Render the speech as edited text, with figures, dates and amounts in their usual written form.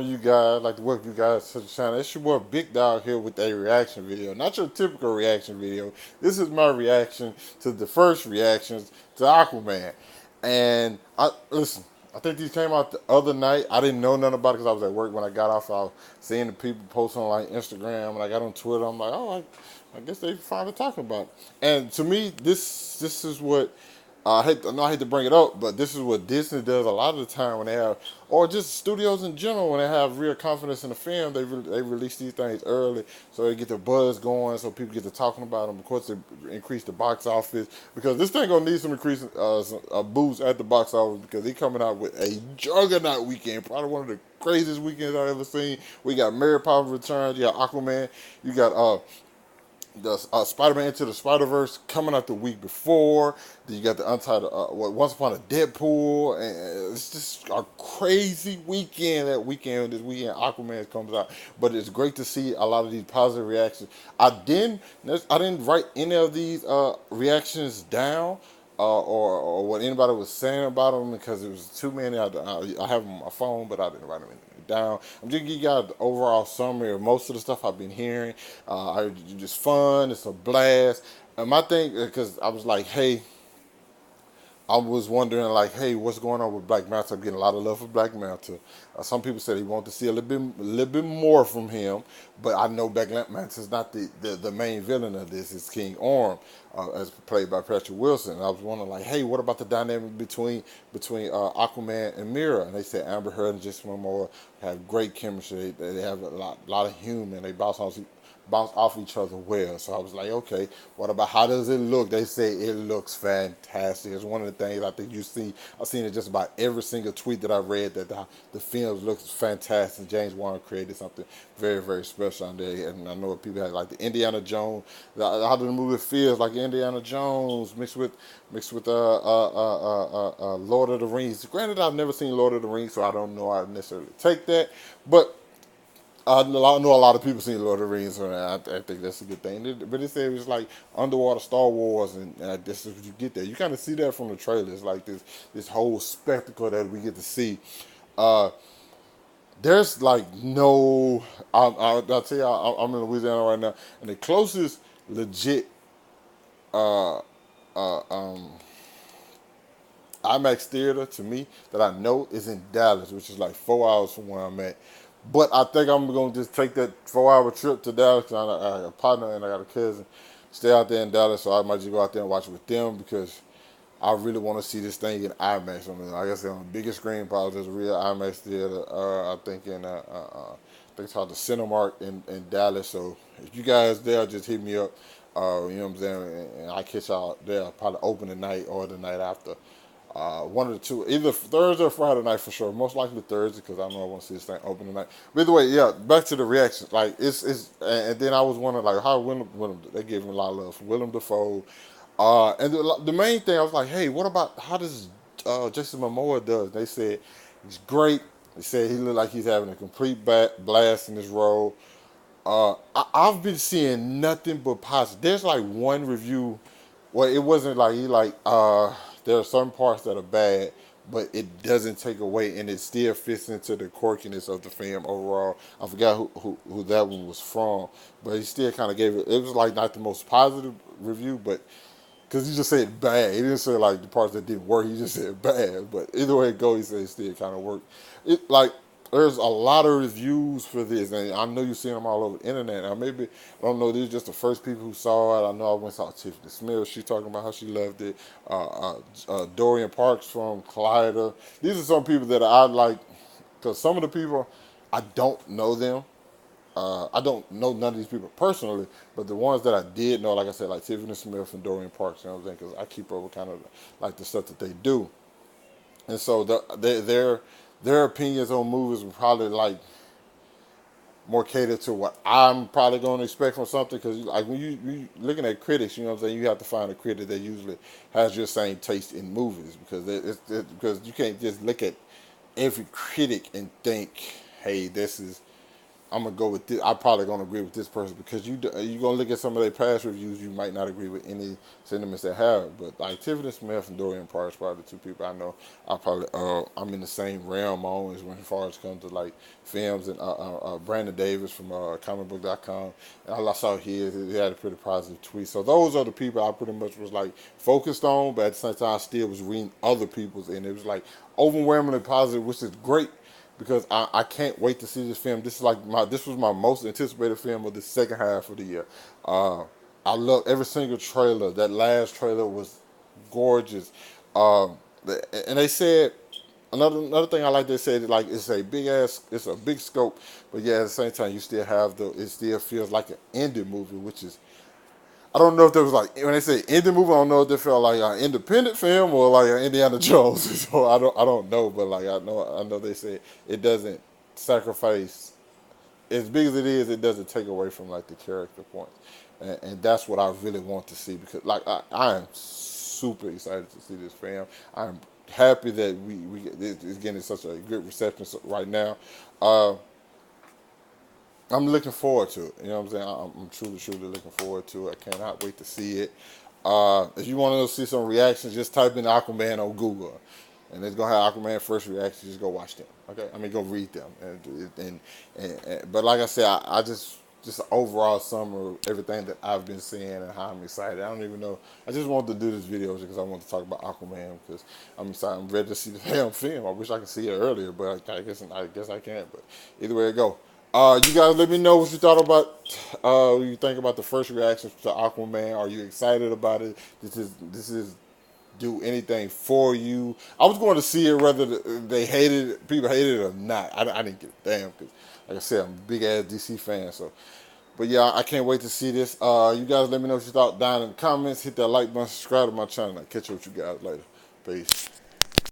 on, you guys? Like to welcome you guys to the channel. It's your boy Big Dog here with a reaction video. Not your typical reaction video. This is my reaction to the first reactions to Aquaman. And I listen, I think these came out the other night. I didn't know nothing about it because I was at work when I got off. I was seeing the people post on like Instagram, and I got on Twitter. I'm like, oh, I guess they finally talking about it. And to me, this is what I hate to bring it up, but this is what Disney does a lot of the time when they have, or just studios in general, when they have real confidence in the film, they release these things early so they get the buzz going, so people get to talking about them. Of course, they increase the box office because this thing gonna need some increase, a boost at the box office because they coming out with a juggernaut weekend, probably one of the craziest weekends I've ever seen. We got Mary Poppins Returns, you got Aquaman, you got the Spider-Man Into the Spider-Verse coming out the week before. Then you got the Untitled, Once Upon a Deadpool, and it's just a crazy weekend. This weekend, Aquaman comes out, but it's great to see a lot of these positive reactions. I didn't write any of these reactions down. Or what anybody was saying about them because it was too many. I have them on my phone, but I didn't write them down. I'm just giving you guys the overall summary of most of the stuff I've been hearing. It's just fun. It's a blast. And my thing, because I was like, hey, I was wondering, like, hey, what's going on with Black Manta? I'm getting a lot of love for Black Manta. Some people said he wanted to see a little bit more from him, but I know Black Manta is not the main villain of this. It's King Orm, as played by Patrick Wilson. And I was wondering, like, hey, what about the dynamic between Aquaman and Mira? And they said Amber Heard and Jason Momoa have great chemistry. They have a lot of humor. They bounce off each other well. So I was like, okay, what about how does it look? They say it looks fantastic. It's one of the things I think you see. I've seen it just about every single tweet that I read that the film looks fantastic. James Wan created something very, very special on there. And I know people had like the Indiana Jones, how the movie feels like Indiana Jones mixed with Lord of the Rings. Granted, I've never seen Lord of the Rings, so I don't know how to necessarily take that. But I know a lot of people seen Lord of the Rings, and I think that's a good thing. But it said it was like underwater Star Wars, and this is what you get there. You kind of see that from the trailers, like this whole spectacle that we get to see. Uh, there's like no, I'll tell you, I'm in Louisiana right now, and the closest legit uh, uh, um, IMAX theater to me that I know is in Dallas, which is like 4 hours from where I'm at. But I think I'm gonna just take that 4 hour trip to Dallas. 'Cause I got a partner and I got a cousin stay out there in Dallas, so I might just go out there and watch it with them because I really want to see this thing in IMAX. I mean, like I said, on the biggest screen, probably there's a real IMAX theater. I think I think it's called the Cinemark in Dallas. So if you guys there, just hit me up. You know what I'm saying? And I catch y'all there probably opening night or the night after. One of the two, either Thursday or Friday night for sure. Most likely Thursday because I know I want to see this thing open tonight. But either way, yeah. Back to the reactions. Like and then I was wondering like how Willem they gave him a lot of love for Willem Dafoe. And the main thing I was like, hey, what about how does Jason Momoa does? They said he's great. They said he looked like he's having a complete blast in his role. I've been seeing nothing but positive. There's like one review. Well, it wasn't like he like there are some parts that are bad, but it doesn't take away, and it still fits into the quirkiness of the film overall. I forgot who that one was from, but he still kind of gave it. It was like not the most positive review, but because he just said bad, he didn't say like the parts that didn't work. He just said bad. But either way it goes, he said it still kind of worked. It like there's a lot of reviews for this, and I know you're seeing them all over the internet. Now, maybe, I don't know, these are just the first people who saw it. I know I went and saw Tiffany Smith. She talking about how she loved it. Dorian Parks from Collider. These are some people that I like, because some of the people, I don't know them. I don't know none of these people personally, but the ones that I did know, like I said, like Tiffany Smith and Dorian Parks, you know what I'm saying? Because I keep up with kind of like the stuff that they do. And so their opinions on movies were probably like more catered to what I'm probably going to expect from something. Because like when you looking at critics, you know what I'm saying, you have to find a critic that usually has your same taste in movies, because because you can't just look at every critic and think, hey, this is I'm gonna go with this. I'm probably gonna agree with this person because you gonna look at some of their past reviews. You might not agree with any sentiments they have, but like Tiffany Smith and Dorian Parks, probably the two people I know. I probably I'm in the same realm always when as far as comes to like films and Brandon Davis from comicbook.com. And all I saw here, he had a pretty positive tweet. So those are the people I pretty much was like focused on, but at the same time I still was reading other people's, and it was like overwhelmingly positive, which is great because I can't wait to see this film. This was my most anticipated film of the second half of the year. I love every single trailer. That last trailer was gorgeous. And they said another thing I like. They said like it's a big scope, but yeah, at the same time you still have it still feels like an indie movie, which is I don't know if there was like when they say indie movie, I don't know if they felt like an independent film or like an Indiana Jones. So I don't know, but like I know they say it doesn't sacrifice as big as it is. It doesn't take away from like the character points, and that's what I really want to see because like I am super excited to see this film. I'm happy that it's getting such a good reception right now. Uh, I'm looking forward to it. You know what I'm saying? I'm truly looking forward to it. I cannot wait to see it. If you want to see some reactions, just type in Aquaman on Google, and it's gonna have Aquaman first reactions. Just go watch them. Okay, I mean go read them. But like I said, I just an overall summary of everything that I've been seeing and how I'm excited. I don't even know. I just wanted to do this video because I want to talk about Aquaman because I'm excited. I'm ready to see the damn film. I wish I could see it earlier, but I guess I can't. But either way it go. You guys let me know what you thought about, what you think about the first reactions to Aquaman. Are you excited about it? This is do anything for you. I was going to see it whether people hated it or not. I didn't give a damn because, like I said, I'm a big ass DC fan. So, but yeah, I can't wait to see this. You guys let me know what you thought down in the comments. Hit that like button, subscribe to my channel. I'll catch you with you guys later. Peace.